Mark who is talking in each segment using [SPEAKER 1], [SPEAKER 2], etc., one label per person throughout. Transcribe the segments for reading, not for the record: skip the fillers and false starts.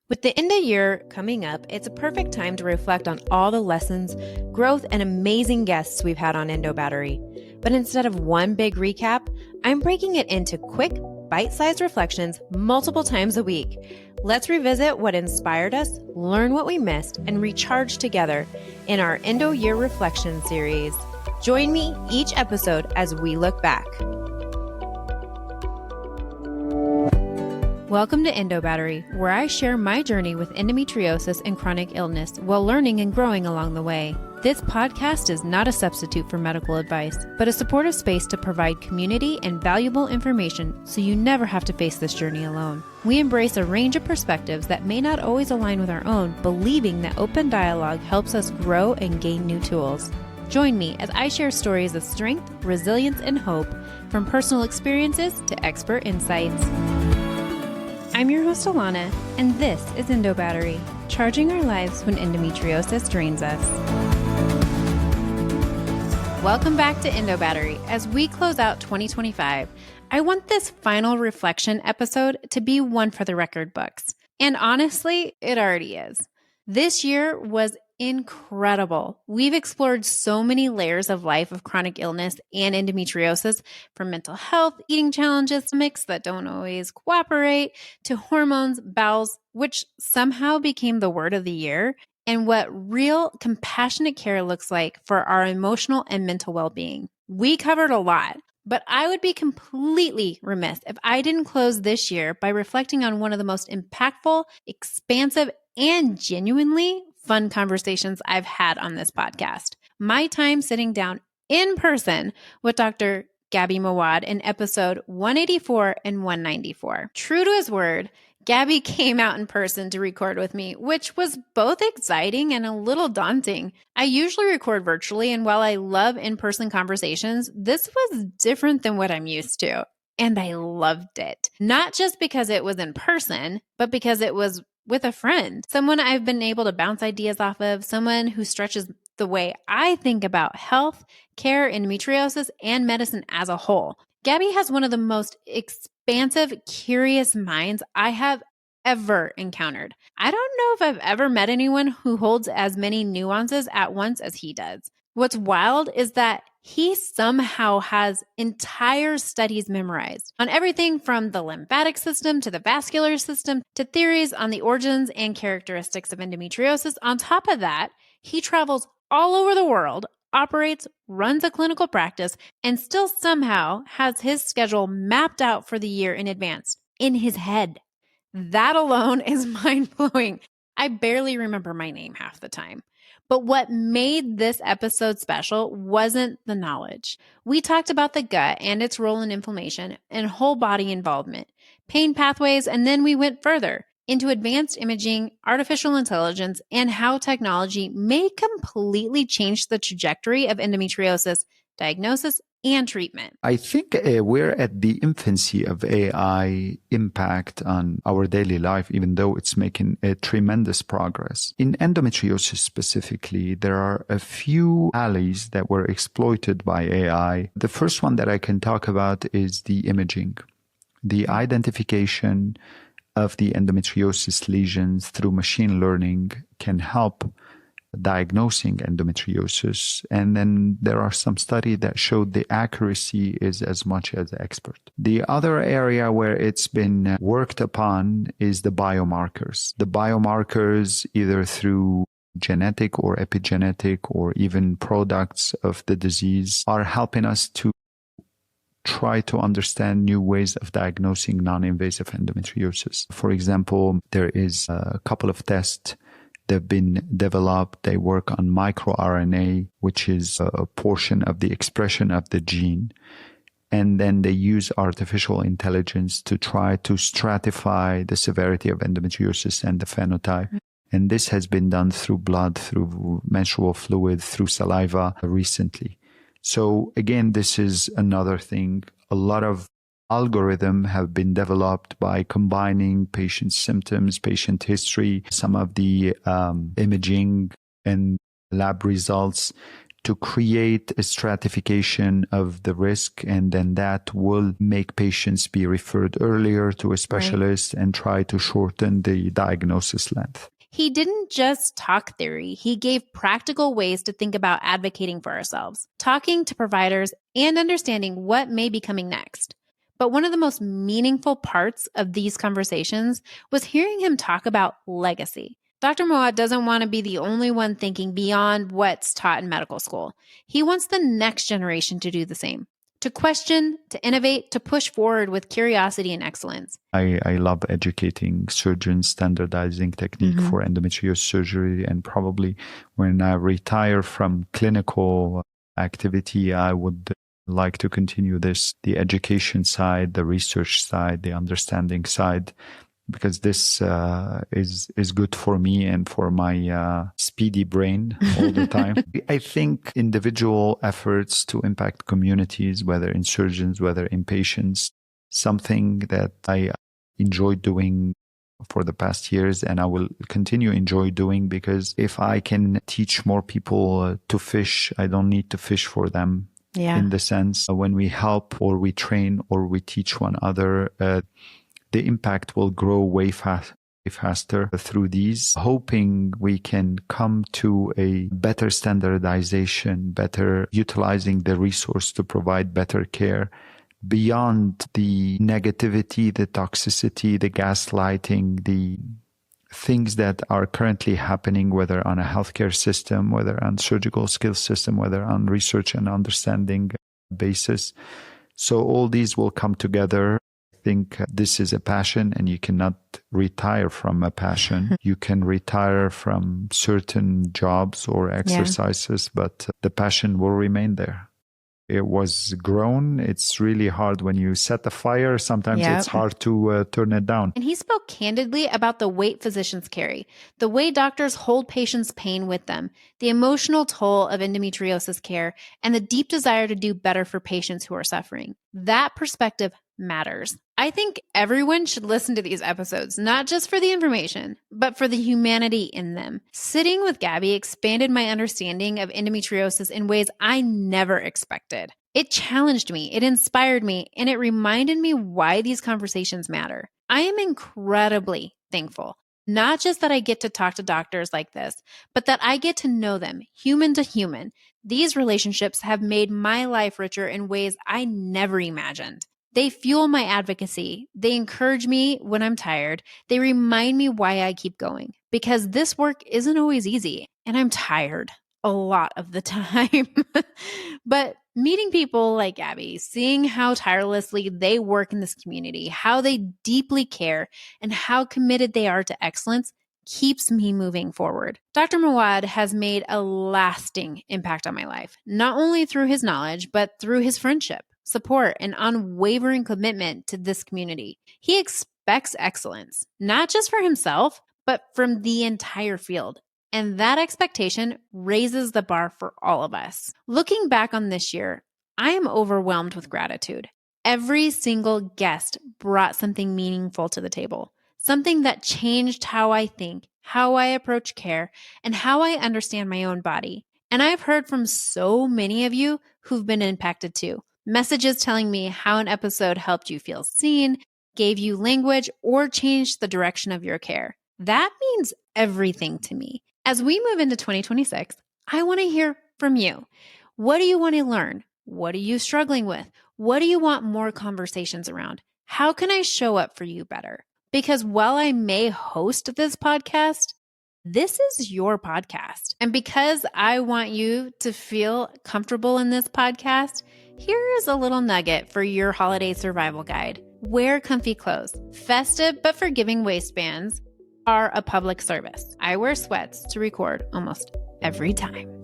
[SPEAKER 1] With the end of year coming up, it's a perfect time to reflect on all the lessons, growth, and amazing guests we've had on Endo Battery. But instead of one big recap, I'm breaking it into quick, bite-sized reflections multiple times a week. Let's revisit what inspired us, learn what we missed, and recharge together in our Endo Year Reflection series. Join me each episode as we look back. Welcome to Endo Battery, where I share my journey with endometriosis and chronic illness while learning and growing along the way. This podcast is not a substitute for medical advice, but a supportive space to provide community and valuable information so you never have to face this journey alone. We embrace a range of perspectives that may not always align with our own, believing that open dialogue helps us grow and gain new tools. Join me as I share stories of strength, resilience, and hope, from personal experiences to expert insights. I'm your host, Alana, and this is Endo Battery, charging our lives when endometriosis drains us. Welcome back to Endo Battery. As we close out 2025, I want this final reflection episode to be one for the record books. And honestly, it already is. This year was incredible. We've explored so many layers of life of chronic illness and endometriosis, from mental health, eating challenges, mix that don't always cooperate, to hormones, bowels, which somehow became the word of the year, and what real compassionate care looks like for our emotional and mental well-being. We covered a lot, but I would be completely remiss if I didn't close this year by reflecting on one of the most impactful, expansive, and genuinely fun conversations I've had on this podcast. My time sitting down in person with Dr. Gaby Moawad in episode 184 and 194. True to his word, Gaby came out in person to record with me, which was both exciting and a little daunting. I usually record virtually, and while I love in-person conversations, this was different than what I'm used to. And I loved it. Not just because it was in person, but because it was with a friend, someone I've been able to bounce ideas off of, someone who stretches the way I think about health, care, endometriosis, and medicine as a whole. Gaby has one of the most expansive, curious minds I have ever encountered. I don't know if I've ever met anyone who holds as many nuances at once as he does. What's wild is that he somehow has entire studies memorized on everything from the lymphatic system to the vascular system to theories on the origins and characteristics of endometriosis. On top of that, he travels all over the world, operates, runs a clinical practice, and still somehow has his schedule mapped out for the year in advance in his head. That alone is mind-blowing. I barely remember my name half the time. But what made this episode special wasn't the knowledge. We talked about the gut and its role in inflammation and whole body involvement, pain pathways, and then we went further into advanced imaging, artificial intelligence, and how technology may completely change the trajectory of endometriosis diagnosis and treatment.
[SPEAKER 2] I think we're at the infancy of AI impact on our daily life, even though it's making a tremendous progress. In endometriosis specifically, there are a few alleys that were exploited by AI. The first one that I can talk about is the imaging, the identification of the endometriosis lesions through machine learning can help diagnosing endometriosis. And then there are some studies that showed the accuracy is as much as expert. The other area where it's been worked upon is the biomarkers. The biomarkers, either through genetic or epigenetic or even products of the disease, are helping us to try to understand new ways of diagnosing non-invasive endometriosis. For example, there is a couple of tests they've been developed. They work on microRNA, which is a portion of the expression of the gene. And then they use artificial intelligence to try to stratify the severity of endometriosis and the phenotype. And this has been done through blood, through menstrual fluid, through saliva recently. So again, this is another thing. A lot of algorithms have been developed by combining patient symptoms, patient history, some of the imaging and lab results to create a stratification of the risk, and then that will make patients be referred earlier to a specialist and try to shorten the diagnosis length.
[SPEAKER 1] He didn't just talk theory, he gave practical ways to think about advocating for ourselves, talking to providers, and understanding what may be coming next. But one of the most meaningful parts of these conversations was hearing him talk about legacy. Dr. Moawad doesn't want to be the only one thinking beyond what's taught in medical school. He wants the next generation to do the same, to question, to innovate, to push forward with curiosity and excellence.
[SPEAKER 2] I love educating surgeons, standardizing technique for endometriosis surgery, and probably when I retire from clinical activity, I would like to continue this, the education side, the research side, the understanding side, because this is good for me and for my speedy brain all the time. I think individual efforts to impact communities, whether in surgeons, whether in patients, something that I enjoyed doing for the past years, and I will continue enjoy doing, because if I can teach more people to fish, I don't need to fish for them.
[SPEAKER 1] Yeah.
[SPEAKER 2] In the sense, when we help or we train or we teach one another, the impact will grow way faster through these, hoping we can come to a better standardization, better utilizing the resource to provide better care beyond the negativity, the toxicity, the gaslighting, the things that are currently happening, whether on a healthcare system, whether on surgical skills system, whether on research and understanding basis. So all these will come together. I think this is a passion, and you cannot retire from a passion. You can retire from certain jobs or exercises, but the passion will remain there. It was grown. It's really hard when you set a fire. Sometimes it's hard to turn it down.
[SPEAKER 1] And he spoke candidly about the weight physicians carry, the way doctors hold patients' pain with them, the emotional toll of endometriosis care, and the deep desire to do better for patients who are suffering. That perspective matters. I think everyone should listen to these episodes, not just for the information, but for the humanity in them. Sitting with Gaby expanded my understanding of endometriosis in ways I never expected. It challenged me, it inspired me, and it reminded me why these conversations matter. I am incredibly thankful, not just that I get to talk to doctors like this, but that I get to know them, human to human. These relationships have made my life richer in ways I never imagined. They fuel my advocacy. They encourage me when I'm tired. They remind me why I keep going, because this work isn't always easy, and I'm tired a lot of the time. But meeting people like Gaby, seeing how tirelessly they work in this community, how they deeply care, and how committed they are to excellence keeps me moving forward. Dr. Moawad has made a lasting impact on my life, not only through his knowledge, but through his friendship, support, and unwavering commitment to this community. He expects excellence, not just for himself, but from the entire field. And that expectation raises the bar for all of us. Looking back on this year, I am overwhelmed with gratitude. Every single guest brought something meaningful to the table, something that changed how I think, how I approach care, and how I understand my own body. And I've heard from so many of you who've been impacted too. Messages telling me how an episode helped you feel seen, gave you language, or changed the direction of your care. That means everything to me. As we move into 2026, I want to hear from you. What do you want to learn? What are you struggling with? What do you want more conversations around? How can I show up for you better? Because while I may host this podcast, this is your podcast. And because I want you to feel comfortable in this podcast, here is a little nugget for your holiday survival guide. Wear comfy clothes. Festive but forgiving waistbands are a public service. I wear sweats to record almost every time.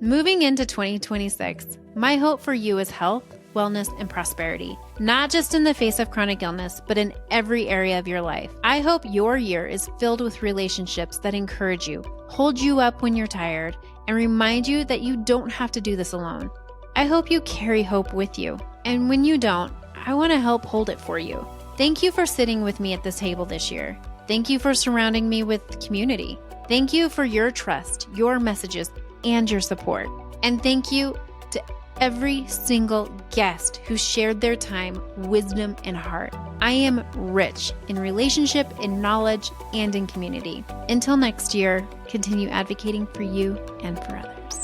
[SPEAKER 1] Moving into 2026, my hope for you is health, wellness, and prosperity, not just in the face of chronic illness, but in every area of your life. I hope your year is filled with relationships that encourage you, hold you up when you're tired, and remind you that you don't have to do this alone. I hope you carry hope with you, and when you don't, I want to help hold it for you. Thank you for sitting with me at this table this year. Thank you for surrounding me with community. Thank you for your trust, your messages, and your support. And thank you to every single guest who shared their time, wisdom, and heart. I am rich in relationship, in knowledge, and in community. Until next year, continue advocating for you and for others.